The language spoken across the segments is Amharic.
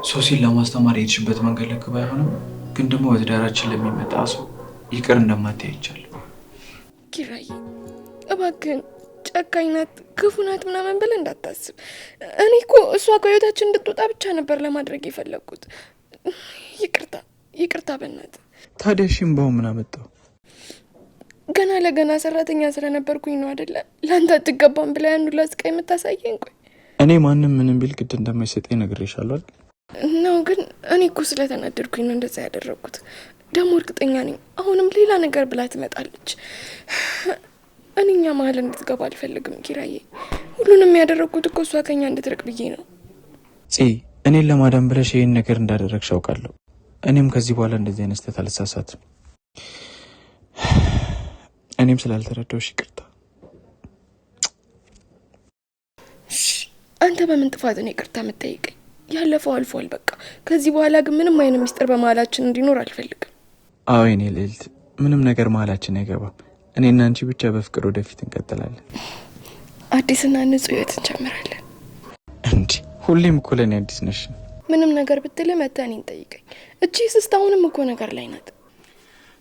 ሶሲን ለማስተማር የሄድሽበት መንገድ ልክ ባይሆንም ግን ደግሞ በትዳራችን ለሚመጣ ሰው ይቅር እንደማትይ አይቻለሁ። ኪራይ እባክህን ጨካኝ ናት ክፉ ናት ምናምን ብለህ እንዳታስብ። እኔ እኮ እሷ ከህይወታችን እንድትወጣ ብቻ ነበር ለማድረግ የፈለግኩት። ይቅርታ በእናትህ። ታዲያ እሺ እምባው ምን አመጣው? ገና ለገና ሰራተኛ ስለነበርኩኝ ነው አይደለ ለአንተ አትገባም ብላ ያን ሁላ ስቃይ የምታሳየኝ? ቆይ እኔ ማንም ምንም ቢል ግድ እንደማይሰጠኝ ነግሬሻለሁ አይደል? ነው ግን እኔ እኮ ስለተናደድኩኝ ነው እንደዛ ያደረግኩት። ደግሞ እርግጠኛ ነኝ አሁንም ሌላ ነገር ብላ ትመጣለች። እኔኛ መሀል እንድትገባ አልፈልግም ኪራዬ። ሁሉንም ያደረግኩት እኮ እሷ ከኛ እንድትርቅ ብዬ ነው። እኔን ለማዳን ብለሽ ይህን ነገር እንዳደረግሽ አውቃለሁ። እኔም ከዚህ በኋላ እንደዚህ አይነት ስህተት አልሳሳትም። እኔም ስላልተረዳሁሽ ይቅርታ። አንተ በምን ጥፋት ነው ይቅርታ የምትጠይቀኝ? ያለፈው አልፏል በቃ። ከዚህ በኋላ ግን ምንም አይነት ሚስጥር በመሀላችን እንዲኖር አልፈልግም። አዎ የኔ ልዕልት፣ ምንም ነገር መሀላችን አይገባም። እኔና አንቺ ብቻ በፍቅር ወደፊት እንቀጥላለን። አዲስና ንጹህ ህይወት እንጀምራለን። እንዴ ሁሌም እኮ ለእኔ አዲስ ነሽ። ምንም ነገር ብትልህ መተህ እኔን ጠይቀኝ። እቺ ስስት አሁንም እኮ ነገር ላይ ናት።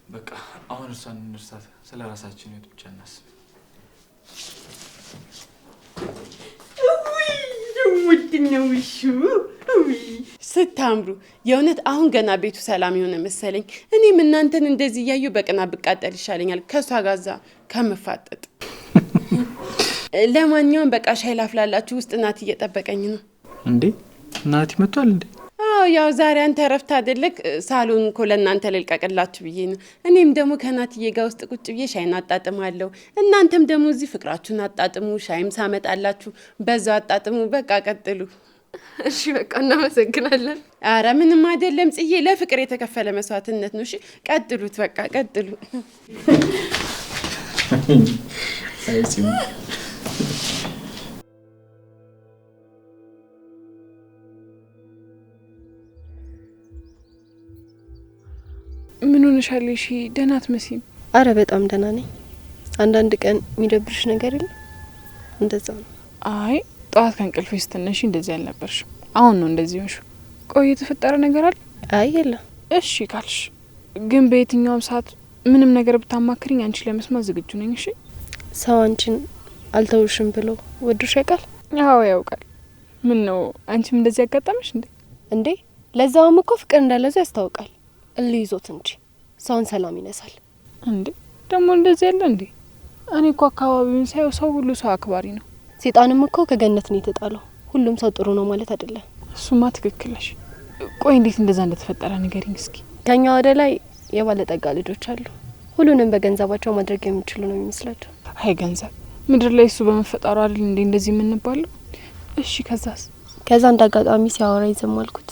በቃ አሁን እሷን እንርሳት። ስለ ራሳችን ህይወት ብቻ እናስብ። ውድነው ስታምሩ የእውነት አሁን ገና ቤቱ ሰላም የሆነ መሰለኝ። እኔም እናንተን እንደዚህ እያዩ በቅና ብቃጠል ይሻለኛል ከሷ ጋዛ ከምፋጠጥ። ለማንኛውም በቃ ሻይ ላፍላላችሁ። ውስጥ ናት እየጠበቀኝ ነው። እንዴ ናቲ መጥቷል እንዴ? አዎ ያው ዛሬ አንተ ረፍት አይደለክ? ሳሎን እኮ ለእናንተ ልልቀቅላችሁ ብዬ ነው። እኔም ደግሞ ከናትዬ ጋር ውስጥ ቁጭ ብዬ ሻይን አጣጥማለሁ። እናንተም ደግሞ እዚህ ፍቅራችሁን አጣጥሙ። ሻይም ሳመጣላችሁ በዛው አጣጥሙ። በቃ ቀጥሉ። እሺ በቃ እናመሰግናለን። አረ ምንም አይደለም ጽዬ፣ ለፍቅር የተከፈለ መስዋዕትነት ነው። እሺ ቀጥሉት፣ በቃ ቀጥሉ። ምን ሆነሻል? እሺ ደህና አትመስይም። አረ በጣም ደህና ነኝ። አንዳንድ ቀን የሚደብርሽ ነገር የለም? እንደዛ ነው። አይ ጠዋት ከእንቅልፍሽ ስትነሺ እንደዚህ አልነበርሽም። አሁን ነው እንደዚህ ሆንሽ። ቆይ የተፈጠረ ነገር አለ? አይ የለም። እሺ ካልሽ ግን በየትኛውም ሰዓት ምንም ነገር ብታማክሪኝ አንቺ ለመስማት ዝግጁ ነኝ። እሺ ሰው አንቺን አልተውሽም ብሎ ወዶሽ ያውቃል? አዎ ያውቃል። ምን ነው አንቺም እንደዚህ ያጋጠመሽ እንዴ? እንዴ ለዛውም እኮ ፍቅር እንዳለዘው ያስታውቃል። እልይዞት እንጂ ሰውን ሰላም ይነሳል። እንዴ ደግሞ እንደዚህ ያለ እንዴ? እኔ እኮ አካባቢውን ሳይው ሰው ሁሉ ሰው አክባሪ ነው። ሴጣንም እኮ ከገነት ነው የተጣለው። ሁሉም ሰው ጥሩ ነው ማለት አይደለም። እሱማ ትክክል ነሽ። ቆይ እንዴት እንደዛ እንደተፈጠረ ንገሪኝ እስኪ። ከኛ ወደ ላይ የባለጠጋ ልጆች አሉ። ሁሉንም በገንዘባቸው ማድረግ የሚችሉ ነው የሚመስላቸው። አይ ገንዘብ ምድር ላይ እሱ በመፈጠሩ አይደል እንዴ እንደዚህ የምንባለው? እሺ ከዛስ? ከዛ እንዳጋጣሚ ሲያወራ ይዘም አልኩት።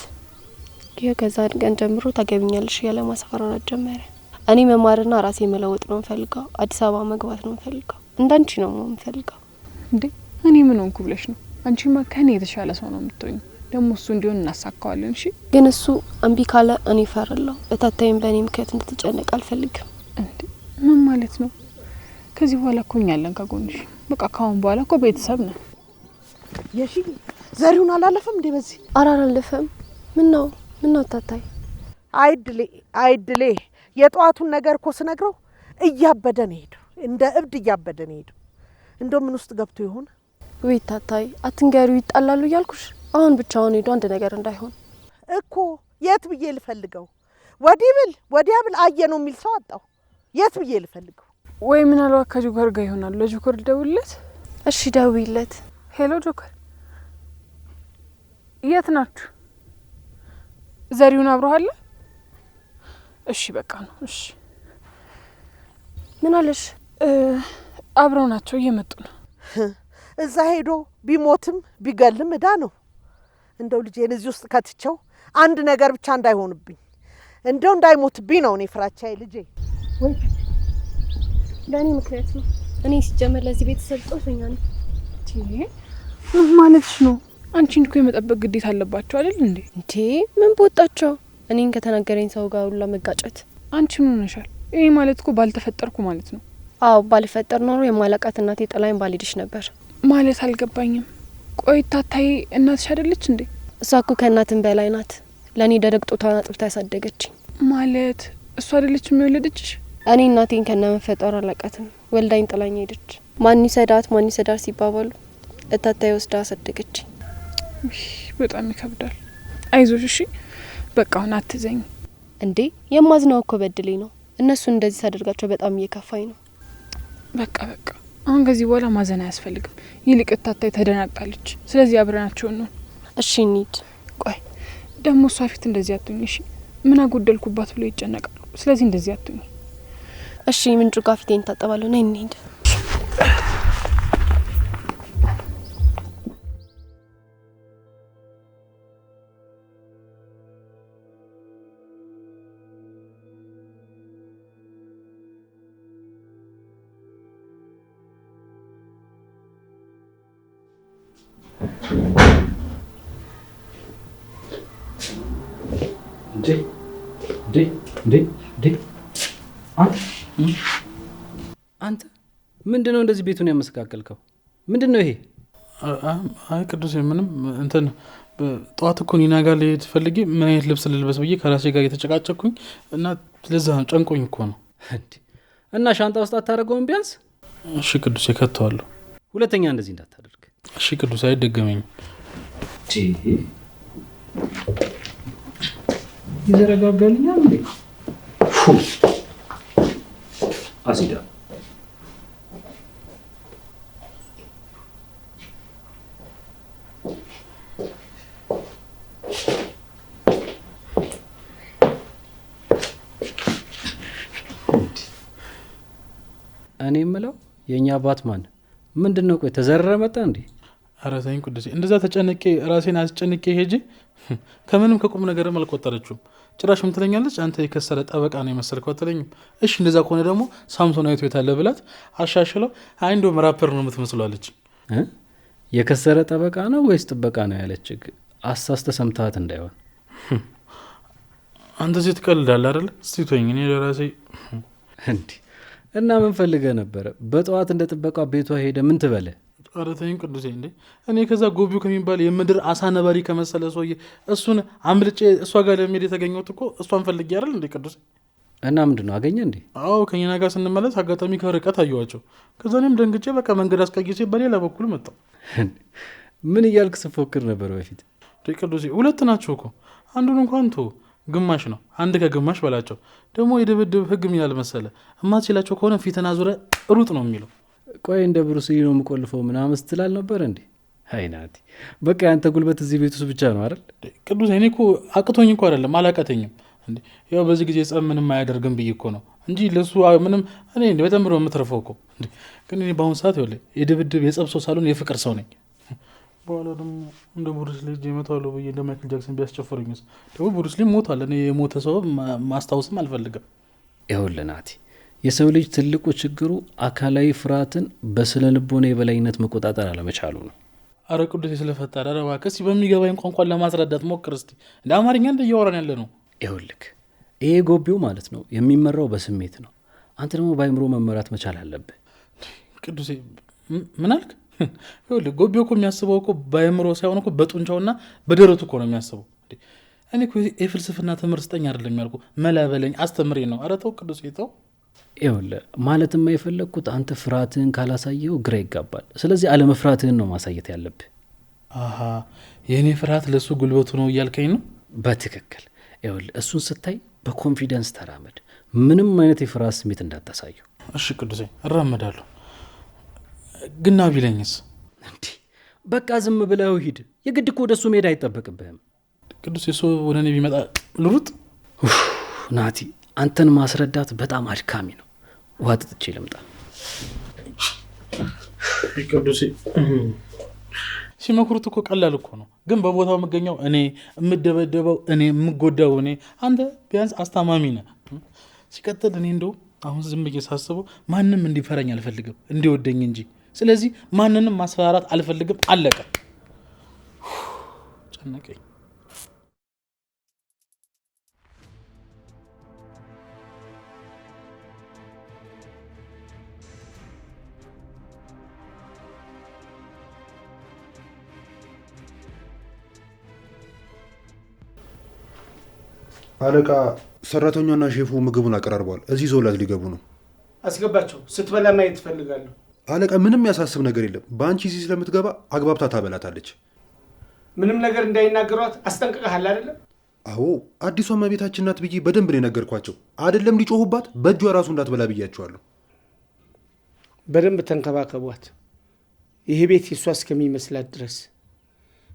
ከዛ ቀን ጀምሮ ታገቢኛለሽ ያለ ማስፈራራት ጀመረ። እኔ መማርና ራሴ መለወጥ ነው ፈልገው፣ አዲስ አበባ መግባት ነው ፈልገው፣ እንዳንቺ ነው ፈልገው። እንዴ እኔ ምን ሆንኩ ብለሽ ነው? አንቺማ ከኔ የተሻለ ሰው ነው የምትሆኝ። ደግሞ እሱ እንዲሆን እናሳካዋለን። እሺ ግን እሱ እምቢ ካለ እኔ ፈራለሁ። በታታይም በእኔ ምክንያት እንድትጨነቅ አልፈልግም። እንዴ ምን ማለት ነው? ከዚህ በኋላ እኮ እኛ አለን ከጎንሽ። በቃ ካሁን በኋላ እኮ ቤተሰብ ነው። የሺ ዘሪሁን አላለፈም እንዴ? በዚህ አላለፈም። ምን ነው ታታይ? አይድሌ የጧቱን ነገር እኮ ስነግረው እያበደ ነው ሄደው፣ እንደ እብድ እያበደ ነው ሄደው። እንደው ምን ውስጥ ገብቶ ይሆን? ወይ ታታይ አትንገሪው፣ ይጣላሉ እያልኩሽ። አሁን ብቻውን ሄዶ አንድ ነገር እንዳይሆን እኮ። የት ብዬ ልፈልገው? ወዲህ ብል ወዲያ ብል አየ ነው የሚል ሰው አጣሁ። የት ብዬ ልፈልገው? ወይ ምናልባት ከጆከር ጋር ይሆናል። ለጆከር ደውልለት። እሺ ደውይለት። ሄሎ ጆከር፣ የት ናችሁ? ዘሪሁን አብሮሃል? እሺ በቃ ነው። እሺ ምን አለሽ? አብረው ናቸው፣ እየመጡ ነው። እዛ ሄዶ ቢሞትም ቢገልም እዳ ነው። እንደው ልጄን እዚህ ውስጥ ከትቸው አንድ ነገር ብቻ እንዳይሆንብኝ፣ እንደው እንዳይሞትብኝ ነው እኔ ፍራቻዬ። ልጄ ወይ ለኔ ምክንያት ነው። እኔ ሲጀመር ለዚህ ቤተሰብ ጦሰኛ ነኝ። ምን ማለትሽ ነው? አንቺን እኮ የመጠበቅ ግዴታ አለባቸው አይደል እንዴ? እንዴ ምን ቦጣቸው? እኔን ከተናገረኝ ሰው ጋር ሁላ መጋጨት። አንቺ ምን ሆነሻል? ይሄ ማለት እኮ ባልተፈጠርኩ ማለት ነው። አዎ ባልፈጠር ኖሮ የማላቃት እናቴ ጥላኝ ባልሄድሽ ነበር። ማለት አልገባኝም። ቆይ ታታይ እናትሽ አይደለች እንዴ? እሷ እኮ ከእናትም በላይ ናት። ለእኔ ደረቅ ጡቷን አጥብታ ያሳደገችኝ። ማለት እሷ አይደለችም የወለደችሽ? እኔ እናቴን ከነ መፈጠሩ አላቃትም። ወልዳኝ ጥላኝ ሄደች። ማን ይሰዳት ሲባባሉ እታታይ ወስዳ አሳደገችኝ። በጣም ይከብዳል። አይዞሽ እሺ። በቃ አሁን አትዘኝ እንዴ። የማዝነው እኮ በድሌ ነው። እነሱ እንደዚህ ሳደርጋቸው በጣም እየከፋኝ ነው። በቃ አሁን ከዚህ በኋላ ማዘን አያስፈልግም። ይልቅ እታታይ ተደናግጣለች። ስለዚህ አብረናቸው ነው። እሺ እንሂድ። ቆይ ደግሞ እሷ ፊት እንደዚህ አትሁኝ እሺ። ምን አጎደልኩባት ብሎ ይጨነቃሉ። ስለዚህ እንደዚህ አትሁኝ እሺ። ምንጩ ጋር ፊቴን ታጠባለሁ። ነይ እንሂድ። አንተ ምንድነው እንደዚህ ቤቱን ያመሰቃቀልከው? ምንድነው ይሄ? አይ ቅዱስ ምንም እንትን ጠዋት እኮ ኒና ጋር ልሄድ ፈልጌ ምን አይነት ልብስ ልልበስ ብዬ ከራሴ ጋር የተጨቃጨኩኝ እና ለዛ ጨንቆኝ እኮ ነው። እና ሻንጣ ውስጥ አታደርገውም ቢያንስ? እሺ ቅዱስ ከተዋለሁ። ሁለተኛ እንደዚህ እንዳታደርግ እሺ ቅዱስ። አይደገመኝም። ይዘረጋጋልኛል እንዴ? አሲዳ እኔ የምለው የእኛ አባት ማን ምንድነው? ቆይ ተዘረረ መጣ እንዴ? ኧረ ተይኝ ቅዱሴ። እንደዛ ተጨነቄ ራሴን አስጨንቄ ሄጄ ከምንም ከቁም ነገርም አልቆጠረችውም። ጭራሽ ምን ትለኛለች? አንተ የከሰረ ጠበቃ ነው የመሰልከው አትለኝም? እሺ እንደዛ ከሆነ ደግሞ ሳምሶን አይቶ የታለ ብላት አሻሽለው አይ እንደውም ራፐር ነው የምትመስሏለች። የከሰረ ጠበቃ ነው ወይስ ጥበቃ ነው ያለች? አሳስተ ሰምታት እንዳይሆን። አንተ ሴት ቀልዳለህ አይደል? እስቲ ተወኝ። እኔ ለራሴ እንዴ እና ምን ፈልገህ ነበረ? በጠዋት እንደ ጥበቃ ቤቷ ሄደ ምን ትበለ? ኧረ ተይኝ ቅዱሴ። እንዴ እኔ ከዛ ጎቢው ከሚባል የምድር አሳ ነባሪ ከመሰለ ሰውዬ እሱን አምልጬ እሷ ጋር ለሚሄድ የተገኘሁት እኮ እሷን ፈልጌ አይደል እንዴ ቅዱሴ? እና ምንድን ነው አገኘ እንዴ? አዎ ከኛ ጋር ስንመለስ አጋጣሚ ከርቀት አየኋቸው። ከዛ እኔም ደንግጬ በቃ መንገድ አስቀይሴ በሌላ በኩል መጣሁ። ምን እያልክ ስፎክር ነበር በፊት? ቅዱሴ ሁለት ናቸው እኮ አንዱን እንኳን ቶ ግማሽ ነው አንድ ከግማሽ በላቸው። ደግሞ የድብድብ ህግ የሚላል መሰለ እማትችላቸው ከሆነ ፊትና ዙረ ሩጥ ነው የሚለው። ቆይ እንደ ብሩስሊ ነው የምቆልፈው ምናምን ስትላል ነበር እንዴ? አይናቲ በቃ ያንተ ጉልበት እዚህ ቤት ውስጥ ብቻ ነው አይደል? ቅዱስ እኔ እኮ አቅቶኝ እኮ አይደለም አላቃተኝም። እንዴ ያው በዚህ ጊዜ ጸብ ምንም አያደርግም ብዬ እኮ ነው እንጂ ለሱ ምንም እኔ በጣም ነው የምትረፈው እኮ። እንዴ ግን እኔ በአሁኑ ሰዓት ይኸውልህ የድብድብ የጸብ ሰው ሳልሆን የፍቅር ሰው ነኝ። በኋላ ደግሞ እንደ ብሩስሊ ልጅ እመታዋለሁ ብዬ እንደ ማይክል ጃክሰን ቢያስጨፍሩኝስ? ደግሞ ብሩስሊ ሞቷል። እኔ የሞተ ሰው ማስታወስም አልፈልግም። ይኸውልህ ናቲ የሰው ልጅ ትልቁ ችግሩ አካላዊ ፍርሃትን በስነ ልቦና የበላይነት መቆጣጠር አለመቻሉ ነው። አረ ቅዱስ ስለፈጠረ ኧረ እባክህ እስኪ በሚገባኝ ቋንቋን ለማስረዳት ሞክር እስኪ። እንደ አማርኛ እንደ እያወራን ያለ ነው። ይኸውልህ ይሄ ጎቢው ማለት ነው የሚመራው በስሜት ነው። አንተ ደግሞ በአይምሮ መመራት መቻል አለብህ። ቅዱሴ ምን አልክ? ይኸውልህ ጎቢው እኮ የሚያስበው እኮ በአይምሮ ሳይሆን እኮ በጡንቻውና በደረቱ እኮ ነው የሚያስበው። እኔ እኮ የፍልስፍና ትምህርት ስጠኝ አይደለም ያልኩ መላበለኝ አስተምሬ ነው። ኧረ ተው ቅዱሴ ተው። ይኸውልህ ማለትም የፈለግኩት አንተ ፍርሃትህን ካላሳየው ግራ ይጋባል። ስለዚህ አለመፍራትህን ነው ማሳየት ያለብህ። አሀ የእኔ ፍርሃት ለእሱ ጉልበቱ ነው እያልከኝ ነው? በትክክል። ይኸውልህ እሱን ስታይ በኮንፊደንስ ተራመድ። ምንም አይነት የፍርሃት ስሜት እንዳታሳየው። እሺ ቅዱሴ እራመዳለሁ። ግና ቢለኝስ? እንዲህ በቃ ዝም ብለው ሂድ። የግድ እኮ ወደ እሱ መሄድ አይጠበቅብህም። ቅዱሴ እሱ ወደ እኔ ቢመጣ ልሩጥ? ናቲ አንተን ማስረዳት በጣም አድካሚ ነው። ውሃ ጥጥቼ ልምጣ። ቅዱሴ ሲመክሩት እኮ ቀላል እኮ ነው፣ ግን በቦታው የምገኘው እኔ፣ የምደበደበው እኔ፣ የምጎዳው እኔ። አንተ ቢያንስ አስታማሚ ነህ። ሲቀጥል እኔ እንደው አሁን ዝም ብዬ ሳስበው ማንም እንዲፈረኝ አልፈልግም፣ እንዲወደኝ እንጂ። ስለዚህ ማንንም ማስፈራራት አልፈልግም። አለቀ። ጨነቀኝ። አለቃ ሰራተኛና ሼፉ ምግቡን አቀራርበዋል። እዚህ ዞላት ሊገቡ ነው። አስገባቸው። ስትበላ ማየት ትፈልጋለሁ። አለቃ ምንም ያሳስብ ነገር የለም። በአንቺ እዚህ ስለምትገባ አግባብታ ታበላታለች። ምንም ነገር እንዳይናገሯት አስጠንቅቀሃል አይደለም? አዎ አዲሷ እመቤታችን ናት ብዬ በደንብ ነው የነገርኳቸው። አይደለም ሊጮሁባት በእጇ ራሱ እንዳትበላ ብያቸዋለሁ። በደንብ ተንከባከቧት። ይሄ ቤት የሷ እስከሚመስላት ድረስ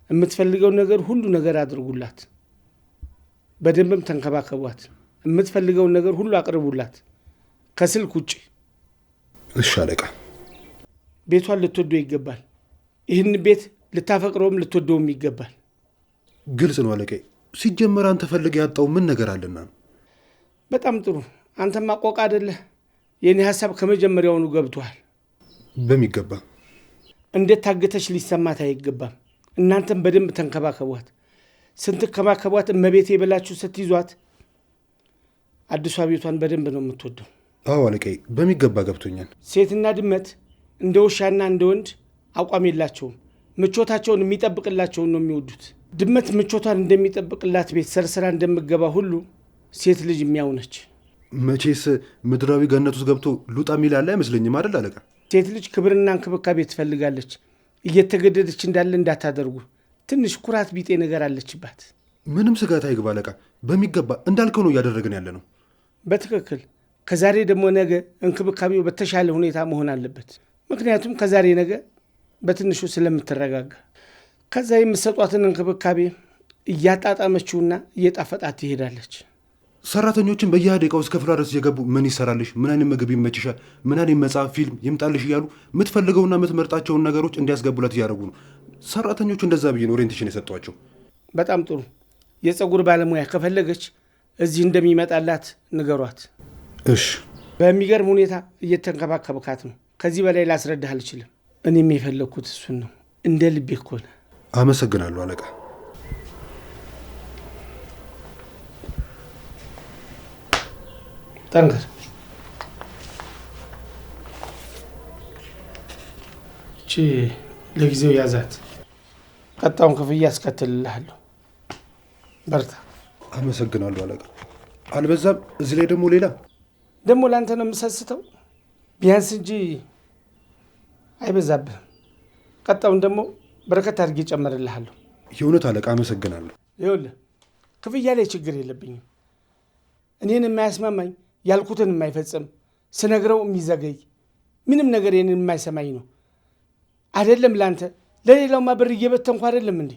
የምትፈልገው ነገር ሁሉ ነገር አድርጉላት። በደንብም ተንከባከቧት። የምትፈልገውን ነገር ሁሉ አቅርቡላት ከስልክ ውጭ። እሺ አለቃ። ቤቷን ልትወደው ይገባል። ይህን ቤት ልታፈቅረውም ልትወደውም ይገባል። ግልጽ ነው አለቃ። ሲጀመር አንተ ፈልገ ያጣው ምን ነገር አለና ነው? በጣም ጥሩ። አንተ ማቆቅ አይደለህ። የኔ ሀሳብ ከመጀመሪያውኑ ገብቷል። በሚገባ እንዴት ታገተሽ ሊሰማት አይገባም። እናንተም በደንብ ተንከባከቧት። ስትንከባከቧት እመቤቴ ብላችሁ ስትይዟት አዲሷ ቤቷን በደንብ ነው የምትወደው። አዎ አለቃዬ፣ በሚገባ ገብቶኛል። ሴትና ድመት እንደ ውሻና እንደ ወንድ አቋም የላቸውም። ምቾታቸውን የሚጠብቅላቸውን ነው የሚወዱት። ድመት ምቾቷን እንደሚጠብቅላት ቤት ሰርስራ እንደምገባ ሁሉ ሴት ልጅ የሚያው ነች። መቼስ ምድራዊ ገነት ውስጥ ገብቶ ሉጣ የሚል ያለ አይመስለኝም አይደል አለቃ? ሴት ልጅ ክብርና እንክብካቤ ትፈልጋለች። እየተገደደች እንዳለ እንዳታደርጉ። ትንሽ ኩራት ቢጤ ነገር አለችባት። ምንም ስጋት አይግባ አለቃ። በሚገባ እንዳልከው ነው እያደረግን ያለ ነው። በትክክል። ከዛሬ ደግሞ ነገ እንክብካቤው በተሻለ ሁኔታ መሆን አለበት። ምክንያቱም ከዛሬ ነገ በትንሹ ስለምትረጋጋ ከዛ የምትሰጧትን እንክብካቤ እያጣጣመችውና እየጣፈጣት ትሄዳለች። ሰራተኞችን በየደቂቃው እስከ ፍላ ድረስ እየገቡ ምን ይሰራልሽ፣ ምን አይነት ምግብ ይመችሻል፣ ምን አይነት መጽሐፍ፣ ፊልም ይምጣልሽ እያሉ የምትፈልገውና የምትመርጣቸውን ነገሮች እንዲያስገቡላት እያደረጉ ነው። ሰራተኞቹ እንደዛ ብዬ ነው ኦሪየንቴሽን የሰጧቸው። በጣም ጥሩ። የፀጉር ባለሙያ ከፈለገች እዚህ እንደሚመጣላት ንገሯት። እሺ። በሚገርም ሁኔታ እየተንከባከብካት ነው። ከዚህ በላይ ላስረዳህ አልችልም። እኔም የፈለግኩት እሱን ነው። እንደ ልቤ እኮ ነው። አመሰግናለሁ አለቃ። ጠንክር። እቺ ለጊዜው ያዛት። ቀጣውን ክፍያ አስከትልልሃለሁ። በርታ። አመሰግናለሁ አለቃ። አልበዛም? እዚህ ላይ ደግሞ ለአንተ ነው የምሰስተው። ቢያንስ እንጂ አይበዛብህም። ቀጣውን ደግሞ በረከት አድርጌ ጨመርልሃለሁ። የእውነት አለቃ አመሰግናለሁ። ይኸውልህ ክፍያ ላይ ችግር የለብኝም። እኔን የማያስማማኝ ያልኩትን የማይፈጽም ስነግረው የሚዘገይ ምንም ነገር ይህንን የማይሰማኝ ነው። አይደለም ለአንተ ለሌላውማ ብር እየበተንኩ አይደለም እንዴ?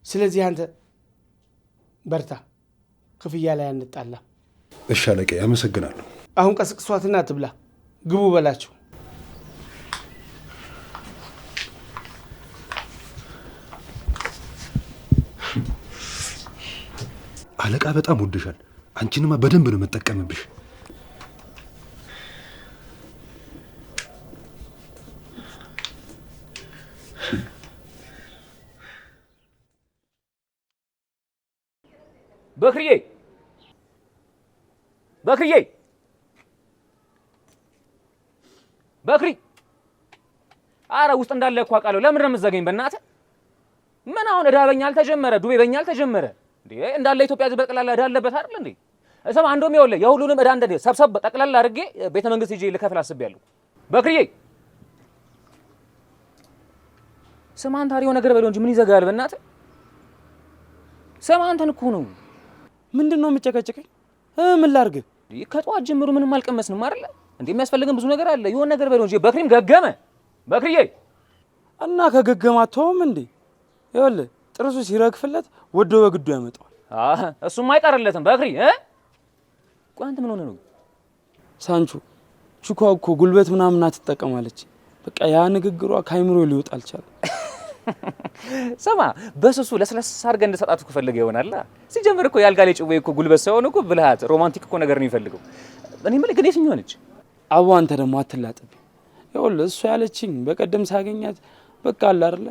ስለዚህ አንተ በርታ፣ ክፍያ ላይ አንጣላ። እሺ አለቃ አመሰግናለሁ። አሁን ቀስቅሷትና ትብላ። ግቡ በላቸው። አለቃ በጣም ወድሻል። አንቺንማ በደንብ ነው የምጠቀምብሽ። በክርዬ በክሪ! አረ ውስጥ እንዳለ እኮ አውቃለሁ። ለምን ነው የምትዘገኝ? በእናትህ ምን አሁን እዳ በኛ አልተጀመረ፣ ዱቤ በኛ አልተጀመረ እንዴ? እንዳለ ኢትዮጵያ ህዝብ በጠቅላላ እዳ አለበት አይደል እንዴ? እሰማ አንዶም ይኸውልህ የሁሉንም እዳ እንደ ሰብሰብ ጠቅላላ አድርጌ ቤተ መንግስት ሂጄ ልከፍል አስቤያለሁ። በክርዬ ስማ አንተ አሪው ነገር በለው እንጂ ምን ይዘጋል? በእናትህ ስማ አንተን እኮ ነው። ምንድን ነው የምጨቀጨቀኝ? ምን ላድርግ? ከጠዋት ጀምሮ ምንም አልቀመስንም አይደል እንዴ? የሚያስፈልገን ብዙ ነገር አለ። የሆነ ነገር በለው እንጂ በክሪም ገገመ። በክርዬ እና ከገገማተውም እንዴ ይኸውልህ ጥርሱ ሲረግፍለት ወዶ በግዱ ያመጣዋል። እሱም አይቀርለትም። በክሪ ቆይ አንተ ምን ሆነ ነው? ሳንቹ ቹኳ እኮ ጉልበት ምናምን አትጠቀማለች። በቃ ያ ንግግሯ ካይምሮ ሊወጣ አልቻለም። ስማ በስሱ ለስለስ አድርገህ እንደሰጣት እኮ ፈልገህ ይሆናል። ሲጀምር እኮ ያልጋ ላይ ጭዌ እኮ ጉልበት ሳይሆን እኮ ብልሃት ሮማንቲክ እኮ ነገር ነው የሚፈልገው። እኔ የምልህ ግን የትኛው ነች? አዎ አንተ ደግሞ አትላጥብኝ። ይኸውልህ እሷ ያለችኝ በቀደም ሳገኛት በቃ አለ አይደለ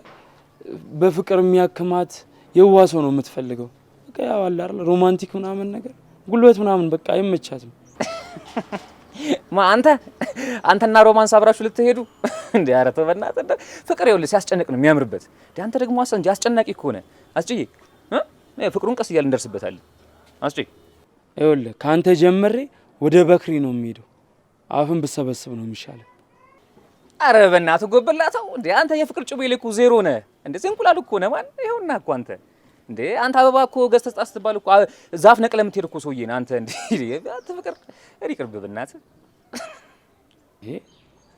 በፍቅር የሚያክማት የዋ ሰው ነው የምትፈልገው። በቃ ያው አለ አይደለ ሮማንቲክ ምናምን ነገር ጉልበት ምናምን በቃ አይመቻትም። አንተና ሮማንስ አብራችሁ ልትሄዱ እንዴ? ኧረ ተው በእናትህ። ፍቅር ይኸውልህ ሲያስጨንቅ ነው የሚያምርበት። አንተ ደግሞ አሰ እንጂ አስጨናቂ ከሆነ አስጭዬ ፍቅሩን ቀስ እያልን እንደርስበታለን። አስጭዬ ይኸውልህ ከአንተ ጀምሬ ወደ በክሪ ነው የሚሄደው። አፍን ብሰበስብ ነው የሚሻለው። አረ በእናትህ ጎበላታው እንዴ! አንተ የፍቅር ጭቤ ልኩ ዜሮ ነህ እንዴ! እንቁላል እኮ ነህ ማን? ይኸውና እኮ አንተ እንዴ! አንተ አበባ እኮ ገዝተህ ስጣ ስትባል እኮ ዛፍ ነቅለህ የምትሄድ እኮ ሰውዬ ነህ አንተ። እንዴ አንተ ፍቅር ይቅርብ በእናትህ።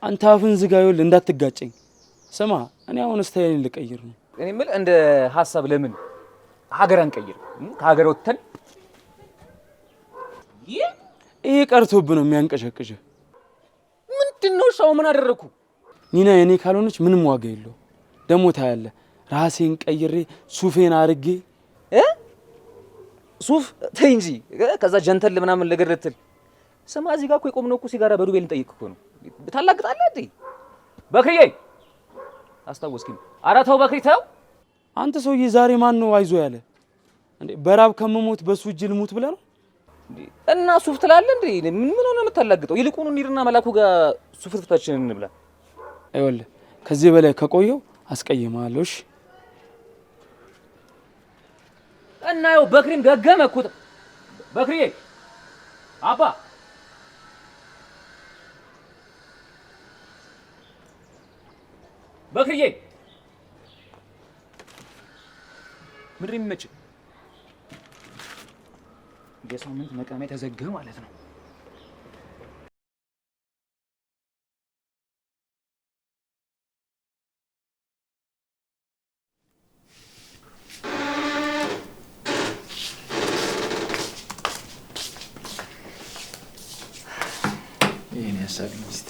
አንተ አፍን ዝጋ። ይኸውልህ እንዳትጋጨኝ። ስማ እኔ አሁን ስታይልን ልቀይር ነው። እኔ የምልህ እንደ ሀሳብ ለምን ሀገር አንቀይር? ከሀገር ወጥተን ይሄ ቀርቶብህ ነው የሚያንቀሸቅሽህ። ምንድነው? ሻው ምን አደረኩ? ኒና የኔ ካልሆነች ምንም ዋጋ የለው። ደሞ ታያለህ ራሴን ቀይሬ ሱፌን አርጌ ሱፍ ተይ እንጂ ከዛ ጀንተል ምናምን ለገረትል። ስማ እዚህ ጋር እኮ የቆምነው እኮ ሲጋራ በዱቤ ልንጠይቅ እኮ ነው። ታላግጣለህ እንዴ? በክሪዬ አስታወስኪኝ። ኧረ ተው በክሪ ተው። አንተ ሰውዬ ዛሬ ማን ነው አይዞ ያለ እንዴ? በራብ ከመሞት በሱ እጅ ልሙት ብለህ ነው እና ሱፍ ትላለህ እንዴ? ምን ሆነ የምታላግጠው? ይልቁኑ እንሂድና መላኩ ጋር ሱፍ ፍታችንን እንብላ። ይኸውልህ ከዚህ በላይ ከቆየው አስቀይማለሁ። እሺ እና ያው በክሪም ገገመ እኮ በክሪዬ አባ በክሪዬ ምድር የሚመች የሳምንት መቃሚያ ተዘጋ ማለት ነው። ይሄን ያሳብ ሚስት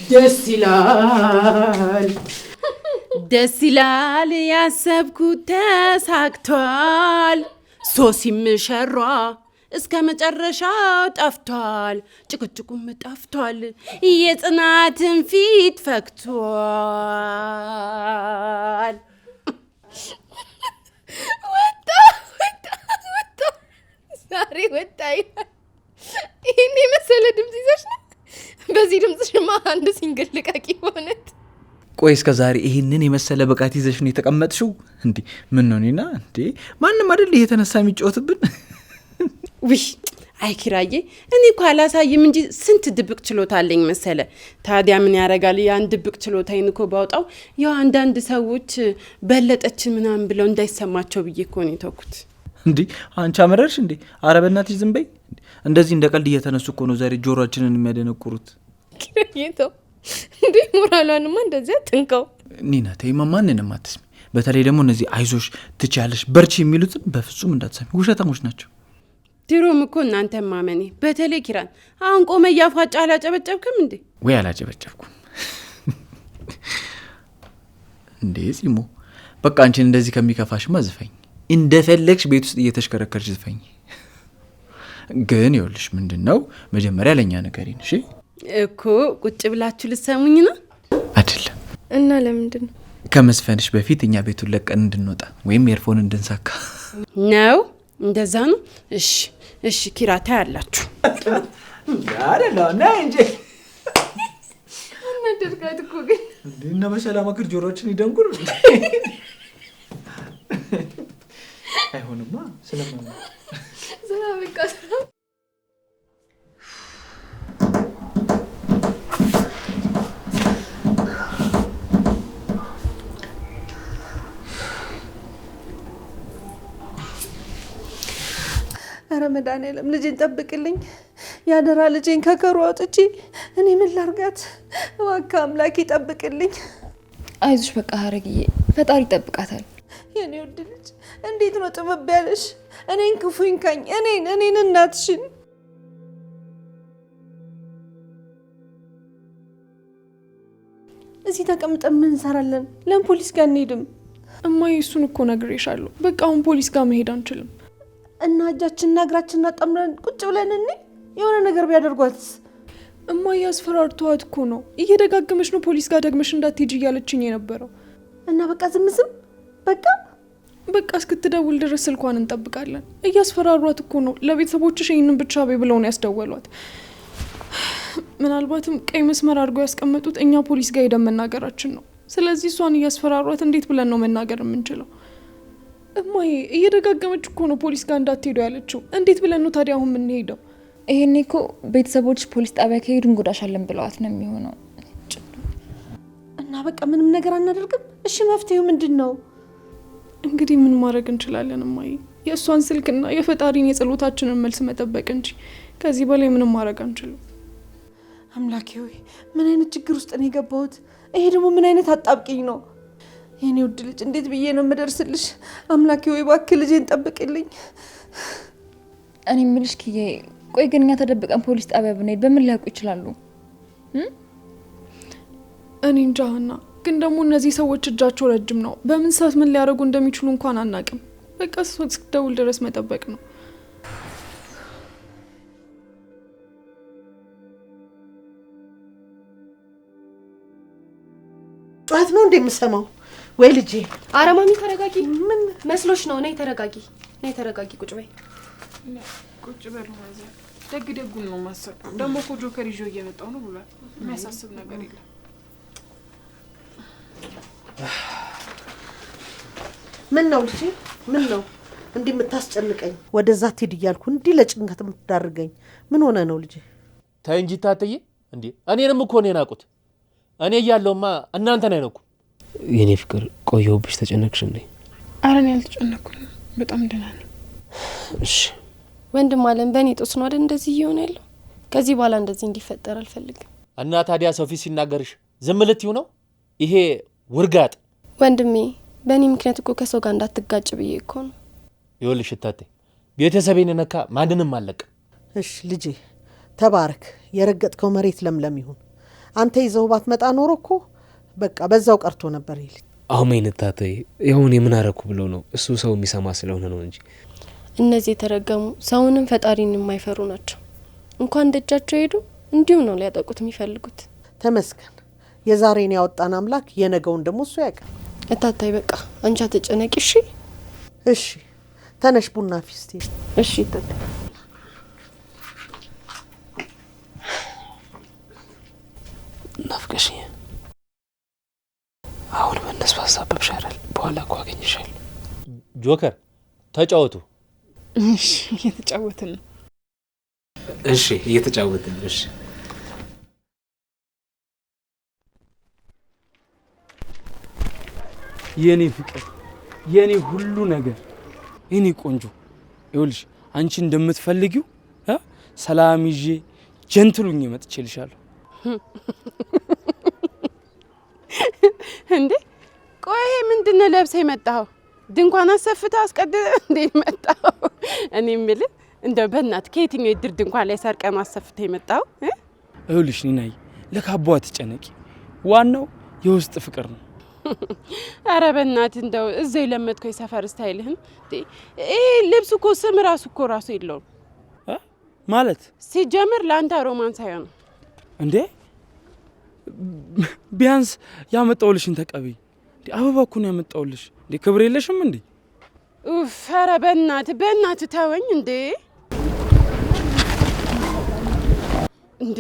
ደስ ይላል ደስ ይላል ያሰብኩት ተሳክቷል። ሶሲም ሸሯ እስከ መጨረሻው ጠፍቷል። ጭቅጭቁም ጠፍቷል። የጽናትን ፊት ፈክቷል። ወጣ ዛሬ ወጣ ይላል። ይህን የመሰለ ድምፅ ይዘሽ ነው? በዚህ ድምፅሽማ አንድ ሲንግል ልቀቂ በእውነት። ቆይ እስከ ዛሬ ይህንን የመሰለ ብቃት ይዘሽ ነው የተቀመጥሽው እንዴ? ምን ነው ኒና እንዴ? ማንም አይደል ይሄ የተነሳ የሚጫወትብን? ውይ አይ ኪራዬ፣ እኔ እኮ አላሳይም እንጂ ስንት ድብቅ ችሎታ አለኝ መሰለ። ታዲያ ምን ያደርጋል? ያን ድብቅ ችሎታዬን እኮ ባውጣው ያው አንዳንድ ሰዎች በለጠችን ምናምን ብለው እንዳይሰማቸው ብዬ እኮ ነው የተውኩት። እንዴ አንቺ አመረርሽ እንዴ? ኧረ በእናትሽ ዝም በይ። እንደዚህ እንደ ቀልድ እየተነሱ እኮ ነው ዛሬ ጆሮአችንን የሚያደነቁሩት። ኪራዬ ተው እንዴ! ሞራሏንማ እንደዚያ ትንከው። ኒና ተይማ፣ ማንንም አትስሚ። በተለይ ደግሞ እነዚህ አይዞሽ፣ ትችያለሽ፣ በርቺ የሚሉትን በፍጹም እንዳትሰሚ። ውሸታሞች ናቸው። ድሮም እኮ እናንተ ማመኔ። በተለይ ኪራን አሁን ቆመ እያፏጫ አላጨበጨብክም እንዴ? ወይ አላጨበጨብኩም እንዴ ጺሞ። በቃ አንቺን እንደዚህ ከሚከፋሽማ ዝፈኝ፣ እንደፈለግሽ ቤት ውስጥ እየተሽከረከርሽ ዝፈኝ። ግን ይኸውልሽ ምንድነው መጀመሪያ ለኛ ነገሪን። እሺ እኮ ቁጭ ብላችሁ ልሰሙኝ ነው አይደለም? እና ለምንድን ነው ከመስፈንሽ በፊት እኛ ቤቱን ለቀን እንድንወጣ ወይም ኤርፎን እንድንሳካ ነው? እንደዛ ነው። እሺ እሺ ኪራታ ያላችሁ አይደለም ና እንጂ እና ደርጋት እኮ ግን እና በሰላም አክር ጆሮችን ይደንቁር። አይሆንማ ስለማን ዘራ በቃ ዘራ። ኧረ መድኃኒዓለም ልጄን ጠብቅልኝ፣ ያደራ ልጄን ከከሩ አውጥቼ እኔ ምን ላርጋት? እባክህ አምላክ ይጠብቅልኝ። አይዞሽ በቃ ሀረግዬ፣ ፈጣሪ ይጠብቃታል። የኔ ውድ ልጅ እንዴት ነው ጥበብ ያለሽ? እኔን ክፉ ይንካኝ፣ እኔን እናትሽን። እዚህ ተቀምጠን ምን እንሰራለን? ለምን ፖሊስ ጋር እንሄድም? እማዬ እሱን እኮ ነግሬሻለሁ። በቃ አሁን ፖሊስ ጋር መሄድ አንችልም። እና እጃችንና እግራችንን አጣምረን ቁጭ ብለን የሆነ ነገር ቢያደርጓትስ? እማዬ አስፈራርተዋት እኮ ነው። እየደጋገመች ነው ፖሊስ ጋር ደግመሽ እንዳትሄጂ እያለችኝ የነበረው። እና በቃ ዝም በቃ እስክትደውል ድረስ ስልኳን እንጠብቃለን። እያስፈራሯት እኮ ነው። ለቤተሰቦችሽ ይህንን ብቻ በይ ብለው ነው ያስደወሏት። ምናልባትም ቀይ መስመር አድርገው ያስቀመጡት እኛ ፖሊስ ጋር ሄደን መናገራችን ነው። ስለዚህ እሷን እያስፈራሯት እንዴት ብለን ነው መናገር የምንችለው? እማዬ እየደጋገመች እኮ ነው ፖሊስ ጋር እንዳትሄዱ ያለችው። እንዴት ብለን ነው ታዲያ አሁን የምንሄደው? ይሄኔ እኮ ቤተሰቦች ፖሊስ ጣቢያ ከሄዱ እንጎዳሻለን ብለዋት ነው የሚሆነው። እና በቃ ምንም ነገር አናደርግም? እሺ መፍትሄው ምንድን ነው? እንግዲህ ምን ማድረግ እንችላለን እማዬ? የእሷን ስልክና የፈጣሪን የጸሎታችንን መልስ መጠበቅ እንጂ ከዚህ በላይ ምንም ማድረግ አንችልም። አምላኬ ሆይ ምን አይነት ችግር ውስጥ ነው የገባሁት? ይሄ ደግሞ ምን አይነት አጣብቂኝ ነው? የኔ ውድ ልጅ እንዴት ብዬ ነው የምደርስልሽ? አምላኬ ሆይ እባክህ ልጄን ጠብቅልኝ። እኔ የምልሽ ኪዬ፣ ቆይ ግን እኛ ተደብቀን ፖሊስ ጣቢያ ብንሄድ በምን ሊያውቁ ይችላሉ? እኔ እንጃ ሀና፣ ግን ደግሞ እነዚህ ሰዎች እጃቸው ረጅም ነው። በምን ሰዓት ምን ሊያደርጉ እንደሚችሉ እንኳን አናቅም። በቃ እሷ እስክትደውል ድረስ መጠበቅ ነው። ጩኸት ነው እንደምሰማው ወይ ልጄ? ኧረ ማሚ ተረጋጊ። ምን መስሎሽ ነው? ነይ ተረጋጊ፣ ነይ ተረጋጊ። ቁጭ በይ። ቁጭ በል ማዘር። ደግ ደጉን ነው ማሰብ። ደግሞ እኮ ጆከር ይዞ እየመጣው ነው ብሏል። የሚያሳስብ ነገር የለም። ምን ነው ልጄ? ምን ነው እንዲህ የምታስጨንቀኝ? ወደዛ ትሄድ እያልኩ እንዲህ ለጭንቀት የምትዳርገኝ ምን ሆነ ነው ልጄ? ተይ እንጂ ታትዬ። እንዴ እኔንም እኮ ነው የናቁት። እኔ እያለሁማ እናንተን አይነኩም። የኔ ፍቅር ቆየሁብሽ፣ ተጨነቅሽ እንዴ? ኧረ እኔ አልተጨነቅኩም፣ በጣም ደህና ነኝ። እሺ ወንድም አለም በእኔ ጦስ ነው አይደል እንደዚህ እየሆነ ያለው? ከዚህ በኋላ እንደዚህ እንዲፈጠር አልፈልግም። እና ታዲያ ሰው ፊት ሲናገርሽ ዝም ልትይው ነው? ይሄ ውርጋጥ። ወንድሜ በእኔ ምክንያት እኮ ከሰው ጋር እንዳትጋጭ ብዬ እኮ ነው። ይኸውልሽ እታቴ፣ ቤተሰቤን ነካ ማንንም አለቅም። እሺ ልጄ ተባረክ። የረገጥከው መሬት ለምለም ይሁን። አንተ ይዘው ባትመጣ ኖሮ እኮ በቃ በዛው ቀርቶ ነበር። ይል አሁን እታቴ ይሁን የምን አረኩ ብሎ ነው? እሱ ሰው የሚሰማ ስለሆነ ነው እንጂ እነዚህ የተረገሙ ሰውንም ፈጣሪን የማይፈሩ ናቸው። እንኳን ደጃቸው ሄዱ እንዲሁ ነው ሊያጠቁት የሚፈልጉት። ተመስገን የዛሬን ያወጣን አምላክ የነገውን ደግሞ እሱ ያውቃል። እታታይ በቃ አንቺ አትጨነቂ እሺ? እሺ ተነሽ ቡና ፊስቲ። እሺ እታታይ። ናፍቀሽኝ። አሁን በእነሱ ሀሳብ ሻራል። በኋላ እኮ አገኝሻለሁ። ጆከር ተጫወቱ። እሺ እየተጫወትን ነው። እሺ እየተጫወትን። እሺ የኔ ፍቅር፣ የኔ ሁሉ ነገር፣ የኔ ቆንጆ፣ ይኸውልሽ አንቺ እንደምትፈልጊው ሰላም ይዤ ጀንትሉኝ መጥቼልሻለሁ። እንዴ ቆይ ይሄ ምንድነው ለብሰህ የመጣኸው? ድንኳን አሰፍተህ አስቀድመህ እንዴ መጣኸው? እኔ የምልህ እንደው በእናትህ ከየትኛው የድር ድንኳን ላይ ሰርቀህ አሰፍተህ የመጣኸው? ይኸውልሽ ኒናይ፣ ለካቦ አትጨነቂ፣ ዋናው የውስጥ ፍቅር ነው። አረ በእናትህ እንደው እዚህ ለመድከው የሰፈር ስታይልህን። ይሄ ልብስ እኮ ስም ራሱ እኮ ራሱ የለውም ማለት ሲጀምር ለአንተ ሮማንስ አይሆንም እንዴ። ቢያንስ ያመጣውልሽን ተቀበይ። አበባ እኮ ነው ያመጣውልሽ። እንዴ ክብር የለሽም እንዴ? ኡፍ ኧረ በእናትህ ተወኝ እንዴ። እንዴ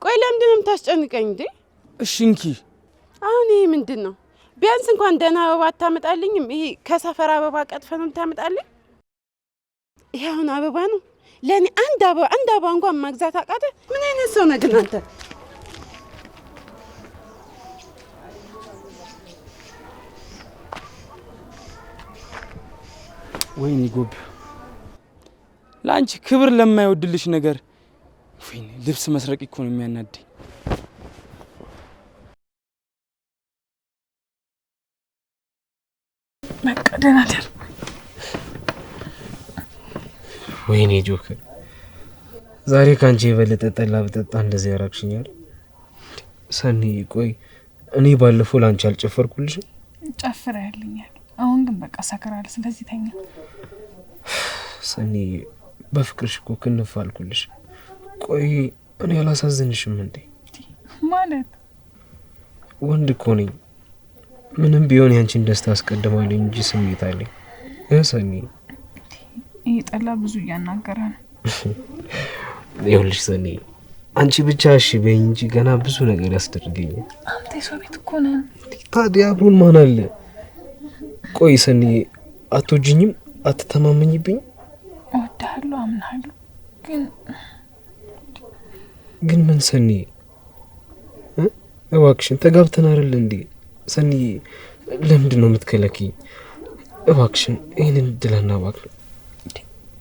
ቆይ ለምንድን ነው የምታስጨንቀኝ እንዴ? እሺ እንኪ። አሁን ይሄ ምንድን ነው? ቢያንስ እንኳን ደህና አበባ አታመጣልኝም? ይሄ ከሰፈር አበባ ቀጥፈህ ነው የምታመጣልኝ? ይሄ አሁን አበባ ነው ለእኔ? አንድ አበባ እንኳን መግዛት አቃተህ? ምን አይነት ሰው ነህ ግን አንተ? ወይኔ ጎብ፣ ለአንቺ ክብር ለማይወድልሽ ነገር ወይኔ ልብስ መስረቅ እኮ ነው የሚያናደኝ። በቃ ደህና ደር። ወይኔ ጆከር፣ ዛሬ ካንቺ የበለጠ ጠላ ብጠጣ እንደዚህ ያራክሽኛል። ሰኒ ቆይ እኔ ባለፈው ላንቺ አልጨፈርኩልሽም? ጨፍራ ያለኛል። አሁን ግን በቃ ሰክራል። ስለዚህ ተኛ። ሰኒ በፍቅርሽ እኮ ክንፍ አልኩልሽ። ቆይ እኔ አላሳዝንሽም እንዴ? ማለት ወንድ እኮ ነኝ። ምንም ቢሆን ያንቺን ደስታ አስቀድማለሁ እንጂ ስሜት አለኝ። ሰኒ ይሄ ጠላ ብዙ እያናገረ ነው። ይኸውልሽ ሰኒ አንቺ ብቻ እሺ በይ እንጂ ገና ብዙ ነገር ያስደርገኛል። አንተ የሰው ቤት እኮ ነህ። ታዲያ አብሮን ማን አለ? ቆይ ሰኒ አትወጂኝም? አትተማመኝብኝ? እወድሃለሁ፣ አምናለሁ። ግን ምን ሰኒ፣ እባክሽን ተጋብተን አይደል እንዴ? ሰኒ ለምንድን ነው የምትከለኪኝ? እባክሽን ይህንን እድልና እባክሽን።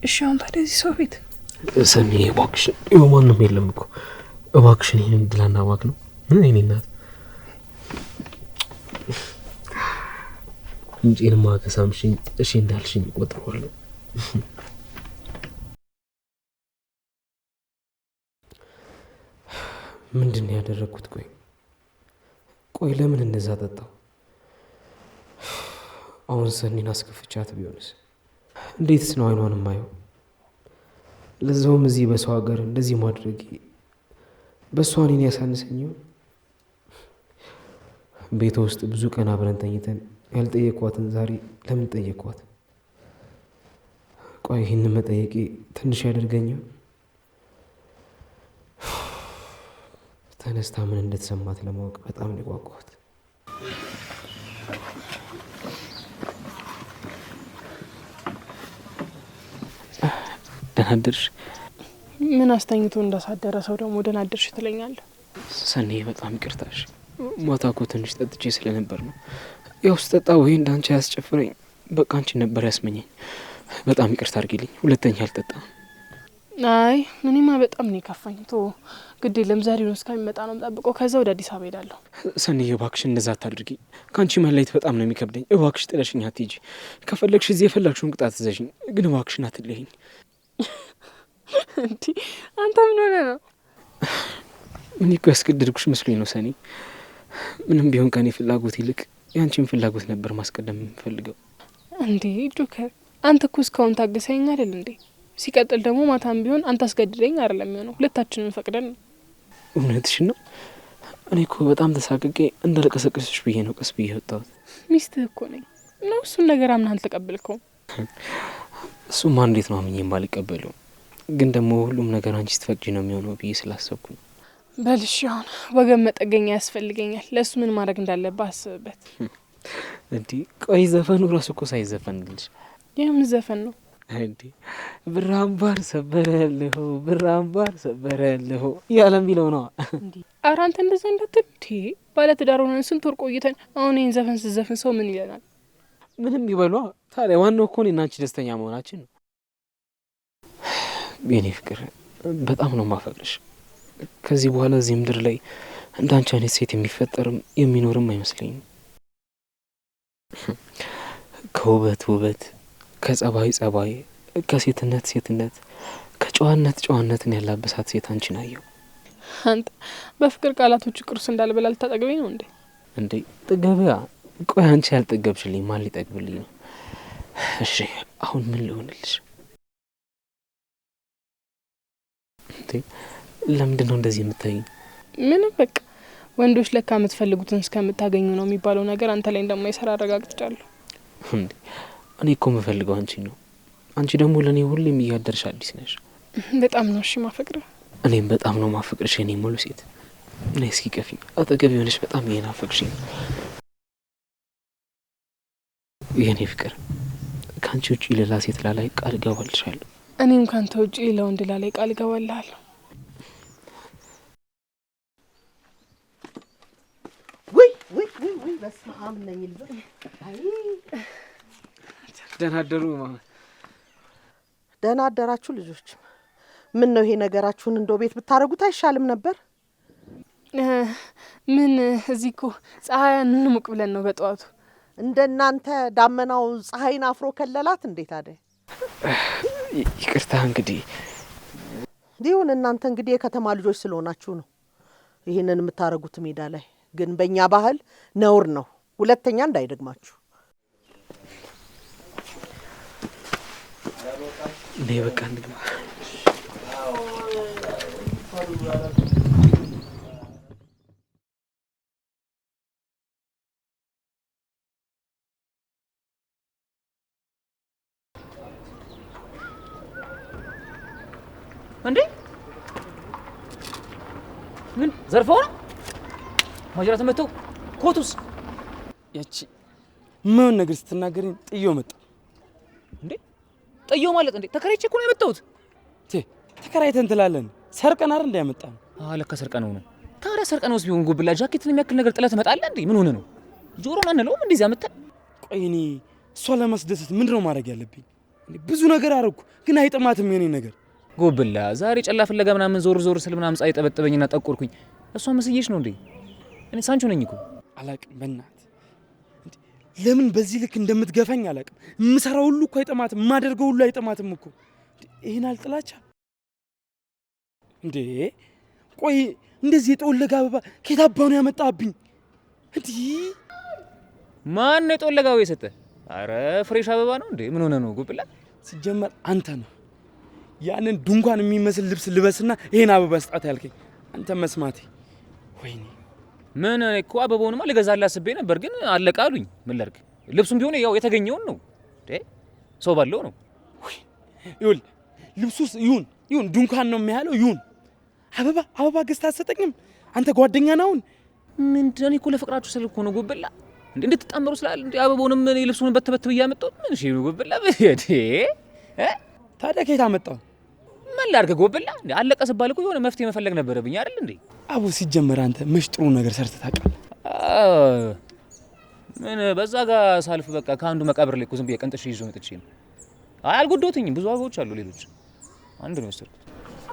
እሺ አሁን ታዲያ እዚህ ሰው ቤት ሰኒ እባክሽን፣ ይኸው ማንም የለም እኮ። እባክሽን ይህንን እድልና እባክሽን። እኔ እናት እንጪንማ ከሳምሽኝ እሺ እንዳልሽኝ እቆጥረዋለሁ። ምንድን ነው ያደረግኩት? ቆይ ለምን እንደዛ ጠጣው? አሁን ሰኒን አስከፍቻት ቢሆንስ? እንዴትስ ነው አይኗን የማየው? ለዛውም እዚህ በሰው ሀገር እንደዚህ ማድረግ በእሷ እኔን ያሳንሰኝው? ቤቷ ውስጥ ብዙ ቀን አብረን ተኝተን ያልጠየኳትን ዛሬ ለምን ጠየኳት? ቆይ ይህን መጠየቄ ትንሽ ያደርገኛል? ተነስታ ምን እንደተሰማት ለማወቅ በጣም ነው የጓጓሁት። ደህና አደርሽ? ምን አስተኝቶ እንዳሳደረ ሰው ደግሞ ደህና አደርሽ ትለኛለህ? ሰኔ በጣም ይቅርታሽ። ማታ እኮ ትንሽ ጠጥቼ ስለነበር ነው። ያው ስጠጣ ወይ እንዳንቺ ያስጨፍረኝ፣ በቃ አንቺን ነበር ያስመኘኝ። በጣም ይቅርታ አድርጊልኝ። ሁለተኛ አልጠጣም። አይ እኔማ በጣም ነው የከፋኝ። ቶ ግድ የለም ዛሬ ነው እስከሚመጣ ነው የምጠብቀው። ከዛ ወደ አዲስ አበባ ሄዳለሁ። ሰኒ እባክሽ እንደዛ አታድርጊ። ከአንቺ መለየት በጣም ነው የሚከብደኝ። እባክሽ ጥለሽኝ አትሂጂ። ከፈለግሽ እዚህ የፈለግሽውን ቅጣት ትዘሽኝ፣ ግን እባክሽን አትለይኝ። እንዲ አንተ ምን ሆነ ነው? ምን እኮ ያስገድድኩሽ መስሎኝ ነው ሰኒ። ምንም ቢሆን ከኔ ፍላጎት ይልቅ ያንቺን ፍላጎት ነበር ማስቀደም የምፈልገው። እንዴ ጆከር፣ አንተ እኮ እስካሁን ታገሰኝ አይደል እንዴ? ሲቀጥል ደግሞ ማታም ቢሆን አንተ አስገድደኝ አይደለም የሚሆነው፣ ሁለታችንን ፈቅደን ነው። እውነትሽን ነው። እኔ እኮ በጣም ተሳቅቄ እንዳልቀሰቀስሽ ብዬ ነው ቀስ ብዬ ወጣሁት። ሚስትህ እኮ ነኝ ነው። እሱን ነገር አምነህ አልተቀበልከውም። እሱማ እንዴት ነው አምኜ የማልቀበለው? ግን ደግሞ ሁሉም ነገር አንቺ ስትፈቅጂ ነው የሚሆነው ብዬ ስላሰብኩ ነው። በልሽ አሁን ወገን መጠገኛ ያስፈልገኛል። ለእሱ ምን ማድረግ እንዳለብህ አስብበት። እንዲህ ቆይ ዘፈኑ ራሱ እኮ ሳይዘፈንልሽ። የምን ዘፈን ነው እንዲ? ብር አምባር ሰበረልሁ፣ ብር አምባር ሰበረልሁ እያለ የሚለው ነዋ። ኧረ አንተ እንደዛ እንዳትል። ባለትዳር ሆነን ስንት ወር ቆይተን አሁን ይህን ዘፈን ስዘፍን ሰው ምን ይለናል? ምንም ይበሏ። ታዲያ ዋናው እኮ እኔና አንቺ ደስተኛ መሆናችን ነው። የኔ ፍቅር በጣም ነው ማፈቅርሽ። ከዚህ በኋላ እዚህ ምድር ላይ እንዳንቺ አይነት ሴት የሚፈጠርም የሚኖርም አይመስለኝም። ከውበት ውበት፣ ከጸባይ ጸባይ፣ ከሴትነት ሴትነት፣ ከጨዋነት ጨዋነትን ያላበሳት ሴት አንቺን አየሁ። አንተ በፍቅር ቃላቶች ቁርስ እንዳልበላ ልታጠግበኝ ነው እንዴ? እንዴ ጥገቢያ። ቆይ አንቺ ያልጠገብሽልኝ ማን ሊጠግብልኝ ነው? እሺ አሁን ምን ልሆንልሽ? ለምንድን ነው እንደዚህ የምታይኝ? ምንም በቃ ወንዶች ለካ የምትፈልጉትን እስከምታገኙ ነው የሚባለው ነገር አንተ ላይ እንደማይሰራ አረጋግጫለሁ። እንዴ እኔ እኮ የምፈልገው አንቺን ነው። አንቺ ደግሞ ለእኔ ሁሌም እያደርሽ አዲስ ነሽ። በጣም ነው እሺ ማፈቅር። እኔም በጣም ነው ማፈቅርሽ የኔ ሙሉ ሴት። እኔ እስኪ ቀፊ አጠገብ የሆነሽ በጣም እየናፈቅሽ ነው የኔ ፍቅር። ከአንቺ ውጭ ሌላ ሴት ላላይ ቃል እገባልሻለሁ። እኔም ካንተ ውጭ ለወንድ ላላይ ቃል እገባልሃለሁ። ወይ በስመ አብ ነኝ ልበል። አይ ደህና አደሩ ማማ። ደህና አደራችሁ ልጆች። ምን ነው ይሄ ነገራችሁን እንደው ቤት ብታረጉት አይሻልም ነበር? ምን እዚህ እኮ ፀሐይን እንሙቅ ብለን ነው በጠዋቱ። እንደናንተ ዳመናው ፀሐይን አፍሮ ከለላት እንዴት አደ? ይቅርታ እንግዲህ ዲሁን እናንተ እንግዲህ የከተማ ልጆች ስለሆናችሁ ነው ይሄንን የምታረጉት ሜዳ ላይ። ግን በእኛ ባህል ነውር ነው። ሁለተኛ እንዳይደግማችሁ። እኔ በቃ እንግባ። እንዴ ምን ዘርፈው ነው? ማጅራት መተው ኮቱስ? ያቺ ምን ነገር ስትናገረኝ ጥዬው መጣ። ጠየው ማለት እንዴ? ተከራይቼ እኮ ነው የመጣሁት። ተከራይተን ትላለን? ሰርቀን አይደል እንዳያመጣ ነው። ለካ ሰርቀን ነው። ታዲያ ሰርቀን ውስጥ ቢሆን ጉብላ ጃኬትን የሚያክል ነገር ጥለህ ትመጣለህ እንዴ? ምን ሆነ ነው? ጆሮን አንለውም እንደዚህ አመጣ። ቆይ እኔ እሷን ለማስደሰት ምንድነው ማድረግ ያለብኝ? ብዙ ነገር አደረኩ፣ ግን አይጥማትም የኔ ነገር። ጉብላ ዛሬ ጨላ ፍለጋ ምናምን ዞር ዞር ስል ምናምን ፀሐይ ጠበጠበኝና ጠቆርኩኝ። እሷ መስዬሽ ነው እንዴ? እኔ ሳንቾ ነኝ እኮ። አላቅም በእናትህ ለምን በዚህ ልክ እንደምትገፋኝ አላቅም። የምሰራው ሁሉ እኮ አይጥማትም፣ የማደርገው ሁሉ አይጥማትም እኮ። ይሄን አልጥላቻ እንዴ? ቆይ እንደዚህ የጠወለገ አበባ ከየት አባው ነው ያመጣብኝ? እንዴ ማን ነው የጠወለገው የሰጠ? አረ ፍሬሽ አበባ ነው እንዴ? ምን ሆነ ነው ጉብላ? ሲጀመር አንተ ነው ያንን ድንኳን የሚመስል ልብስ ልበስና ይሄን አበባ ስጣት ያልከኝ አንተ መስማቴ። ወይኔ ምን እኮ አበባውንማ ልገዛልህ አስቤ ነበር፣ ግን አለቀ አሉኝ። ምን ላድርግ? ልብሱም ቢሆን ያው የተገኘውን ነው እንዴ? ሰው ባለው ነው። ይሁን ልብሱስ ይሁን ድንኳን ነው የሚያለው ይሁን። አበባ ገዝታ አትሰጠኝም? አንተ ጓደኛ ነህ አሁን? ምንድን ነው እኮ ለፍቅራችሁ ስል እኮ ነው ጉብላ። እንድትጣመሩ ስላል እንዴ አበባውንም እኔ ልብሱን በተበት ብያመጣው። ምን እሺ ጉብላ በየዴ ታዲያ ከየት አመጣው? ምን ላድርግ ጉብላ? እንዴ አለቀ ስባል እኮ የሆነ መፍትሄ መፈለግ ነበረብኝ አይደል እንዴ? አቡ ሲጀመር አንተ መች ጥሩ ነገር ሰርተህ ታውቃለህ? ምን በዛ ጋር ሳልፍ በቃ ከአንዱ መቃብር ላይ እኮ ዝም ብዬ ቀንጥሽ ይዞ መጥቼ ነው። አልጎዳሁትኝም። ብዙ አበቦች አሉ ሌሎች፣ አንድ ነው የወሰድኩት።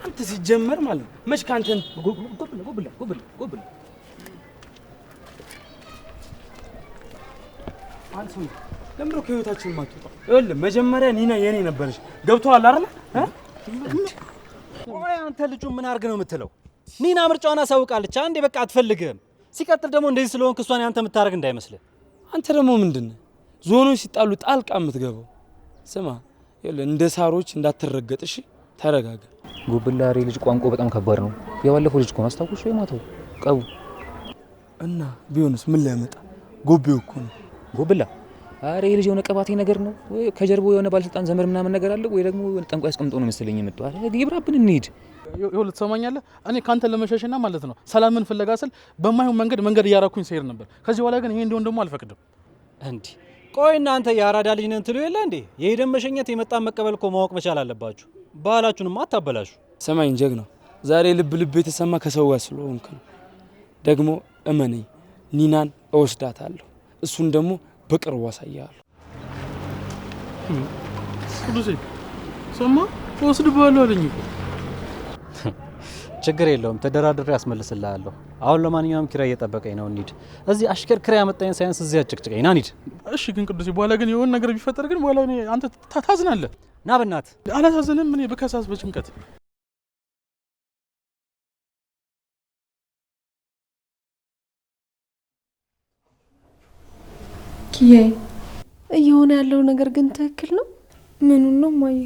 አንተ ሲጀመር ማለት ነው መች ካንተን ጉብላ አንተ ለምሮ ከህይወታችን ማጥቷ። ይኸውልህ መጀመሪያ ኒና የኔ ነበርሽ። ገብቶሃል አይደል? ቆይ አንተ ልጁ ምን አድርግ ነው የምትለው? ኒና ምርጫዋን አሳውቃለች። አንዴ በቃ አትፈልግህም። ሲቀጥል ደግሞ እንደዚህ ስለሆንክ እሷን ያንተ የምታደርግ እንዳይመስልህ። አንተ ደግሞ ምንድነው ዞኖች ሲጣሉ ጣልቃ የምትገባው? ስማ ይኸውልህ እንደ ሳሮች እንዳትረገጥ እሺ? ተረጋጋ። ጉብላሪ ልጅ ቋንቋ በጣም ከባድ ነው። የባለፈው ልጅ እኮ ነው አስታውሽ? የማታው ቀቡ እና ቢሆንስ ምን ሊያመጣ? ጎቤው እኮ ነው ጉብላ። አሬ ልጅ የሆነ ቀባቴ ነገር ነው ወይ ከጀርባው የሆነ ባለስልጣን ዘመድ ምናምን ነገር አለ ወይ ደግሞ ጠንቋይ አስቀምጦ ነው መሰለኝ የመጣው። አረ ይብራብን እንሂድ። ይኸውልህ ትሰማኛለህ? እኔ ካንተ ለመሸሽና ማለት ነው ሰላምን ፍለጋ ስል በማይሆን መንገድ እያራኩኝ ስሄድ ነበር። ከዚህ በኋላ ግን ይሄ እንዲሆን ደግሞ አልፈቅድም። እንዴ ቆይ እናንተ የአራዳ ልጅ ነን ትሉ የለ እንዴ? የሄደን መሸኘት የመጣን መቀበል እኮ ማወቅ መቻል አለባችሁ። ባህላችሁንም አታበላሹ። ሰማኝ ጀግናው፣ ዛሬ ልብ የተሰማ ከሰው ጋር ስለሆንክ ነው። ደግሞ እመነኝ ኒናን እወስዳታለሁ። እሱን ደግሞ በቅርቡ አሳያለሁ። ቅዱሴ ሰማ ወስድባለሁ አለኝ እኮ። ችግር የለውም ተደራድሬ አስመልስልሃለሁ። አሁን ለማንኛውም ኪራይ እየጠበቀኝ ነው፣ እንሂድ። እዚህ አሽከር ኪራይ ያመጣኝ ሳይንስ እዚህ አጭቅጭቀኝ ና እንሂድ። እሺ ግን ቅዱሴ በኋላ ግን የሆነ ነገር ቢፈጠር ግን በኋላ አንተ ታዝናለህ። ና በእናትህ። አላሳዝንም? እኔ በከሳስ በጭንቀት ኪዬ እየሆነ ያለው ነገር ግን ትክክል ነው? ምኑን ነው ማየ?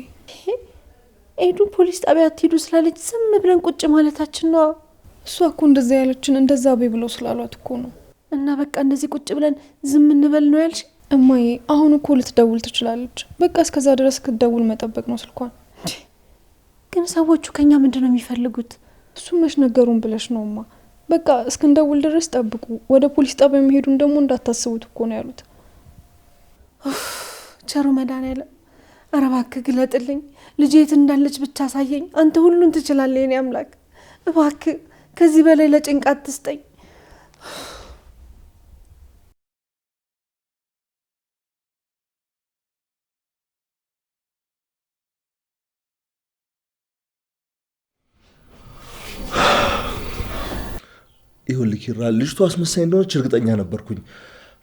ኤዱ ፖሊስ ጣቢያ አትሄዱ ስላለች ዝም ብለን ቁጭ ማለታችን ነው። እሷ እኮ እንደዛ ያለችን እንደዛ ቤ ብለው ስላሏት እኮ ነው። እና በቃ እንደዚህ ቁጭ ብለን ዝም እንበል ነው ያልሽ? እማዬ አሁን እኮ ልትደውል ትችላለች። በቃ እስከዛ ድረስ ክትደውል መጠበቅ ነው ስልኳን። ግን ሰዎቹ ከኛ ምንድን ነው የሚፈልጉት? እሱ መች ነገሩን ብለሽ ነውማ። በቃ እስክንደውል ድረስ ጠብቁ፣ ወደ ፖሊስ ጣቢያ መሄዱን ደግሞ እንዳታስቡት እኮ ነው ያሉት። ቸሩ መድኃኒዓለም ኧረ እባክህ ግለጥልኝ፣ ልጄ የት እንዳለች ብቻ አሳየኝ። አንተ ሁሉን ትችላለህ የኔ አምላክ፣ እባክህ ከዚህ በላይ ለጭንቃት ትስጠኝ። ይኸውልህ ኪራ፣ ልጅቷ አስመሳይ እንደሆነች እርግጠኛ ነበርኩኝ።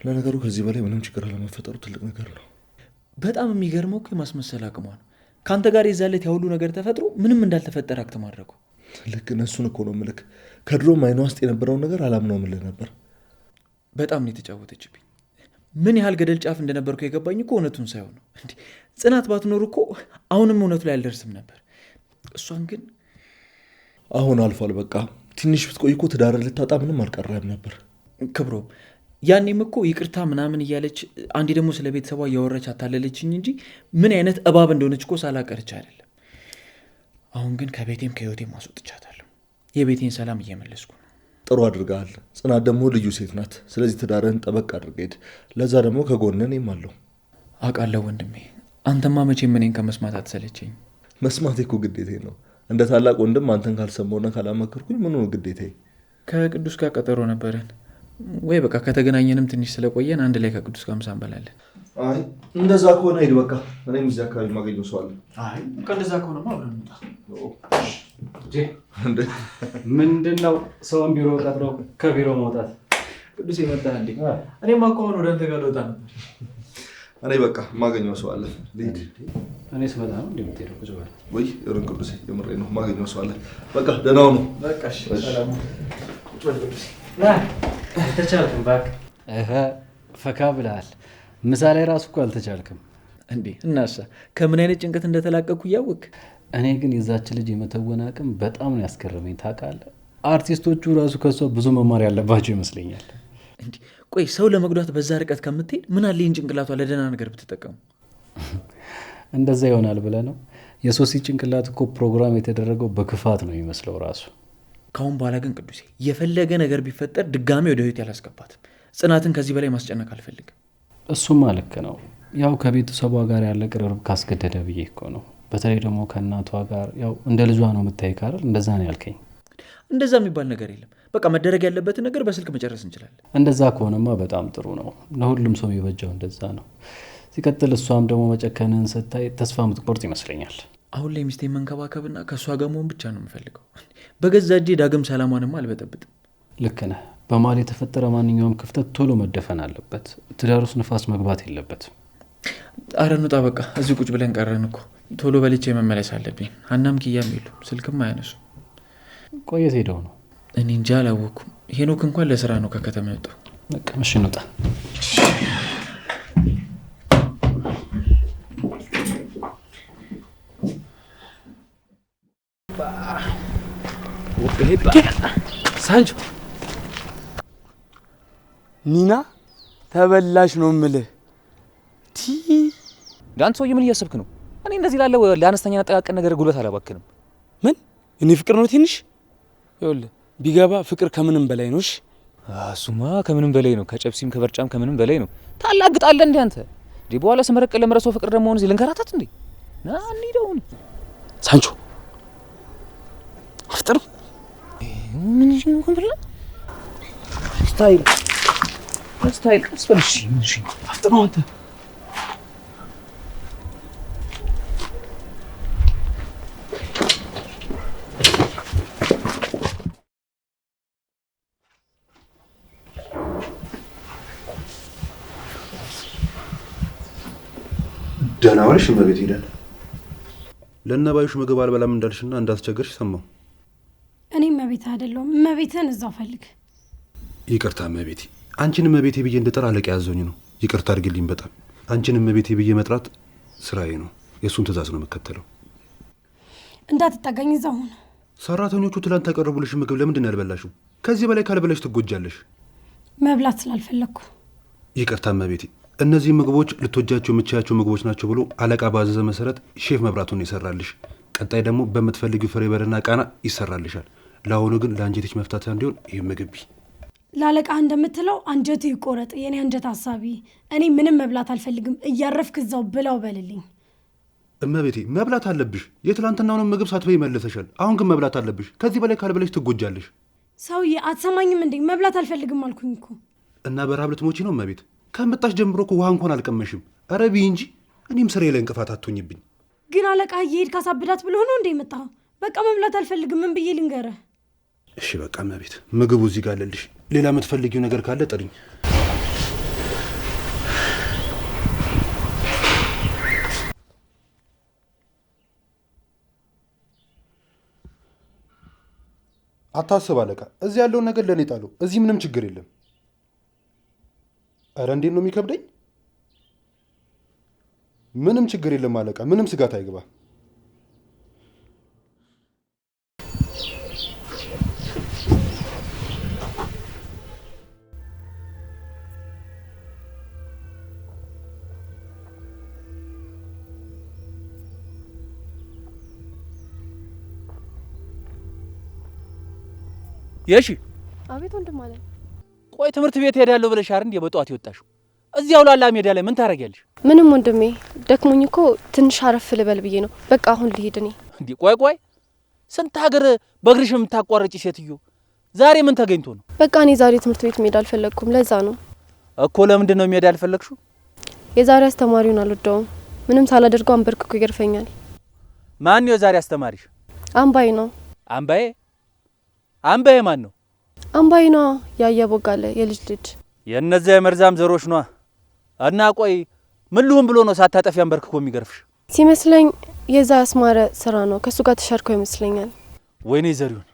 ለነገሩ ከዚህ በላይ ምንም ችግር አለመፈጠሩ ትልቅ ነገር ነው። በጣም የሚገርመው እኮ የማስመሰል አቅሟ ነው። ከአንተ ጋር የዛለት ያሁሉ ነገር ተፈጥሮ ምንም እንዳልተፈጠረ አክት ማድረጉ። ልክ እነሱን እኮ ነው የምልህ። ከድሮም አይኗ ውስጥ የነበረውን ነገር አላምነው የምልህ ነበር። በጣም ነው የተጫወተችብኝ። ምን ያህል ገደል ጫፍ እንደነበርኩ የገባኝ እኮ እውነቱን ሳይሆን ነው። እንዲህ ጽናት ባትኖር እኮ አሁንም እውነቱ ላይ አልደርስም ነበር። እሷን ግን አሁን አልፏል። በቃ ትንሽ ብትቆይ እኮ ትዳር ልታጣ ምንም አልቀረም ነበር። ክብሮም ያኔም እኮ ይቅርታ ምናምን እያለች አንዴ ደግሞ ስለ ቤተሰቧ እያወራች አታለለችኝ እንጂ ምን አይነት እባብ እንደሆነች እኮ ሳላቀርች አይደለም። አሁን ግን ከቤቴም ከህይወቴም አስወጥቻታለሁ። የቤቴን ሰላም እየመለስኩ ነው። ጥሩ አድርገሃል። ጽናት ደግሞ ልዩ ሴት ናት። ስለዚህ ትዳርህን ጠበቅ አድርገህ ሂድ። ለዛ ደግሞ ከጎንህ እኔም አለሁ። አውቃለሁ ወንድሜ አንተማ መቼም እኔን ከመስማት አትሰለቸኝ። መስማቴ እኮ ግዴታዬ ነው። እንደ ታላቅ ወንድም አንተን ካልሰማውና ካላመከርኩኝ ምን ነው ግዴታዬ? ከቅዱስ ጋር ቀጠሮ ነበረን ወይ? በቃ ከተገናኘንም ትንሽ ስለቆየን አንድ ላይ ከቅዱስ ጋር ምሳ እንበላለን። አይ እንደዛ ከሆነ ሂድ በቃ። እኔም እዚህ አካባቢ ማገኘው ሰው አለ። አይ እንደዛ ከሆነማ አብረን እንውጣ። ምንድነው ሰውን ቢሮ ቀጥሮ ከቢሮ መውጣት? ቅዱስ ይመጣ እንዴ? እኔማ እኮ አሁን ወደ አንተ ጋር ልወጣ ነበር። እኔ በቃ ማገኘው ሰው አለ። ልሂድ። እኔ ስመጣ ነው እንደምትሄደው? ቁጭ በል። ወይ ርን ቅዱሴ፣ የምሬ ነው። ማገኘው ሰው አለ። በቃ ደህና ሁኑ። በቃ እሺ፣ ሰላም። ቁጭ በል ቅዱሴ። አልተቻልክም እባክህ። ፈካ ብለሃል። ምሳ ላይ ራሱ እኮ አልተቻልክም እንዴ? እናሳ ከምን አይነት ጭንቀት እንደተላቀኩ እያወቅህ። እኔ ግን የዛች ልጅ የመተወን አቅም በጣም ነው ያስገረመኝ። ታውቃለህ፣ አርቲስቶቹ ራሱ ከሷ ብዙ መማር ያለባቸው ይመስለኛል። እንዴ ቆይ ሰው ለመጉዳት በዛ ርቀት ከምትሄድ ምን አለ ይህን ጭንቅላቷ ለደህና ነገር ብትጠቀሙ? እንደዛ ይሆናል ብለህ ነው? የሶሲ ጭንቅላት እኮ ፕሮግራም የተደረገው በክፋት ነው የሚመስለው ራሱ። ካሁን በኋላ ግን ቅዱሴ የፈለገ ነገር ቢፈጠር ድጋሚ ወደ ህይወት ያላስገባትም። ጽናትን ከዚህ በላይ ማስጨነቅ አልፈልግም። እሱማ ልክ ነው። ያው ከቤተሰቧ ጋር ያለ ቅርርብ ካስገደደ ብዬ እኮ ነው። በተለይ ደግሞ ከእናቷ ጋር ያው እንደ ልጇ ነው የምታይ ካል እንደዛ ነው ያልከኝ። እንደዛ የሚባል ነገር የለም። በቃ መደረግ ያለበትን ነገር በስልክ መጨረስ እንችላለን። እንደዛ ከሆነማ በጣም ጥሩ ነው። ለሁሉም ሰው የሚበጃው እንደዛ ነው። ሲቀጥል እሷም ደግሞ መጨከንን ስታይ ተስፋ የምትቆርጥ ይመስለኛል። አሁን ላይ ሚስቴን መንከባከብና ከእሷ ጋር መሆን ብቻ ነው የምፈልገው። በገዛ እጄ ዳግም ሰላሟንማ አልበጠብጥም። ልክ ነህ። በመሀል የተፈጠረ ማንኛውም ክፍተት ቶሎ መደፈን አለበት። ትዳር ውስጥ ንፋስ መግባት የለበትም። አረ እንውጣ በቃ። እዚህ ቁጭ ብለን ቀረን እኮ። ቶሎ በልቼ መመለስ አለብኝ። ሀናም ኪያም የሉ፣ ስልክም አያነሱ። ቆየት ሄደው ነው? እኔ እንጃ አላወኩም። ሄኖክ እንኳን ለስራ ነው ከከተማ የወጣው። በቃ እሺ እንውጣ። ሳንቾ ኒና ተበላሽ ነው የምልህ። አንተ ሰውዬ ምን እያሰብክ ነው? እኔ እንደዚህ ላለው ለአነስተኛ ጠቃቀን ነገር ጉልበት አላባክንም። ምን እኔ ፍቅር ነው ትንሽ? ይኸውልህ ቢገባ ፍቅር ከምንም በላይ ነው። እሺ እሱማ ከምንም በላይ ነው። ከጨብሲም ከበርጫም ከምንም በላይ ነው። ታላግጣለህ እንዴ አንተ? እንዴ በኋላ ስመረቅ ለመረሰው ፍቅር ደግሞ እዚህ ልንከራታት እንዴ? ና እንሂደውን። ሳንቾ አፍጥር ምን ይሁን ብለ ስታይል አስፈልሽ እሺ አፍጥር አንተ ደህና ዋልሽ እመቤት። ሄደን ለእናባዩሽ ምግብ አልበላም እንዳልሽና እንዳስቸገርሽ ሰማሁ። እኔ እመቤት አይደለሁም። እመቤትህን እዛው ፈልግ። ይቅርታ እመቤቴ። አንቺን እመቤቴ ብዬ እንድጠራ አለቃ ያዘኝ ነው። ይቅርታ አድርግልኝ በጣም። አንቺን እመቤቴ ብዬ መጥራት ስራዬ ነው። የእሱን ትእዛዝ ነው የምከተለው። እንዳትጠጋኝ እዛው ሁን። ሰራተኞቹ ትላንት ያቀረቡልሽ ምግብ ለምንድን ነው ያልበላሽው? ከዚህ በላይ ካልበላሽ ትጎጃለሽ። መብላት ስላልፈለግኩ። ይቅርታ እመቤቴ። እነዚህ ምግቦች ልትወጃቸው የምትችያቸው ምግቦች ናቸው ብሎ አለቃ ባዘዘ መሰረት ሼፍ መብራቱን ይሰራልሽ። ቀጣይ ደግሞ በምትፈልጊው ፍሬ በርና ቃና ይሰራልሻል። ለአሁኑ ግን ለአንጀትሽ መፍታታ እንዲሆን ይህ ምግብ ለአለቃ እንደምትለው አንጀቱ ይቆረጥ። የኔ አንጀት ሀሳቢ። እኔ ምንም መብላት አልፈልግም። እያረፍክ እዛው ብላው በልልኝ። እመቤቴ መብላት አለብሽ። የትላንትናውንም ምግብ ሳትበይ መልሰሻል። አሁን ግን መብላት አለብሽ። ከዚህ በላይ ካልበለሽ ትጎጃለሽ። ሰውዬ አትሰማኝም እንዴ? መብላት አልፈልግም አልኩኝ እኮ። እና በረሃብ ልትሞቺ ነው እመቤት? ከመጣሽ ጀምሮ እኮ ውሃ እንኳን አልቀመሽም። ኧረ ብይ እንጂ። እኔም ስራዬ ላይ እንቅፋት አትሆኝብኝ። ግን አለቃ እየሄድ ካሳብዳት ብሎ ነው እንደ የመጣኸው? በቃ መብላት አልፈልግም። ምን ብዬ ልንገረህ? እሺ በቃ እመቤት፣ ምግቡ እዚህ ጋር አለልሽ። ሌላ የምትፈልጊው ነገር ካለ ጥሪኝ። አታስብ አለቃ፣ እዚህ ያለውን ነገር ለእኔ ጣለው። እዚህ ምንም ችግር የለም። ኧረ እንዴት ነው የሚከብደኝ? ምንም ችግር የለም አለቃ፣ ምንም ስጋት አይግባ። የሺ አቤት ወንድም አለ። ቆይ ትምህርት ቤት ሄዳለሁ ብለሽ አይደል እንዴ በጠዋት ይወጣሽው? እዚያው ላላ ሜዳ ላይ ምን ታረጊያለሽ? ምንም ወንድሜ ደክሞኝ እኮ ትንሽ አረፍ ልበል ብዬ ነው። በቃ አሁን ልሂድ እኔ። እንዴ ቆይ ስንት ሀገር በእግርሽ የምታቋርጪ ሴትዮ ዛሬ ምን ተገኝቶ ነው? በቃ እኔ ዛሬ ትምህርት ቤት መሄድ አልፈለግኩም። ለዛ ነው እኮ። ለምንድን ነው መሄድ ያልፈለግሽው? የዛሬ አስተማሪውን አልወደውም። ምንም ሳላደርገው አንበርክኮ ይገርፈኛል። ማን ነው የዛሬ አስተማሪሽ? አምባይ ነው። አምባዬ ማን ነው? አምባይ ነው ያያቦጋለ የልጅ ልጅ። የእነዚያ የመርዛም ዘሮች ነዋ። እና ቆይ ምን ልሁን ብሎ ነው ሳታጠፊ አንበርክኮ የሚገርፍሽ? ሲመስለኝ የዛ አስማረ ስራ ነው። ከሱ ጋር ተሻርኮ ይመስለኛል። ወይኔ ዘሪሁን፣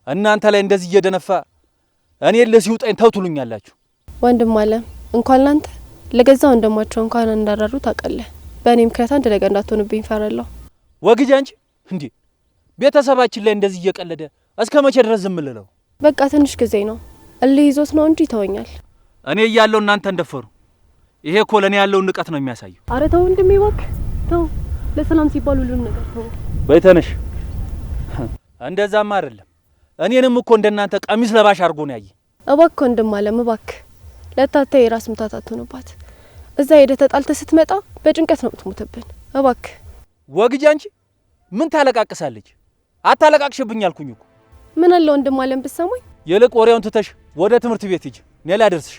እናንተ ላይ እንደዚህ እየደነፋ እኔ ለሲውጣኝ ተው ትሉኛላችሁ። ወንድም አለ እንኳን ላንተ ለገዛ ወንድማቸው እንኳን እንዳራሩ ታውቃለህ። በእኔ ምክንያት አንድ ነገር እንዳትሆንብኝ ፈራለሁ። ወግጃ እንጂ እንዴ ቤተሰባችን ላይ እንደዚህ እየቀለደ እስከ መቼ ድረስ ዝም ልለው? በቃ ትንሽ ጊዜ ነው። እልህ ይዞት ነው እንጂ ይተወኛል። እኔ እያለሁ እናንተ እንደፈሩ። ይሄ እኮ ለእኔ ያለውን ንቀት ነው የሚያሳየው። አረ ተው ወንድሜ እባክህ ተው። ለሰላም ሲባል ሁሉም ነገር ተው። በይ ተነሽ። እንደዛማ አይደለም። እኔንም እኮ እንደናንተ ቀሚስ ለባሽ አድርጎ ነው ያየ። እባክህ ወንድም አለም እባክህ ለታታ የራስ ምታት አትሆንባት። እዛ ሄደህ ተጣልተህ ስትመጣ በጭንቀት ነው የምትሞትብን። እባክህ ወግጃ እንጂ ምን ታለቃቅሳለች? አታለቃቅሽብኝ አልኩኝ እኮ። ምን አለ ወንድም አለም ብትሰማኝ። ይልቅ ወሬውን ትተሽ ወደ ትምህርት ቤት ሂጂ። እኔ ላደርስሽ።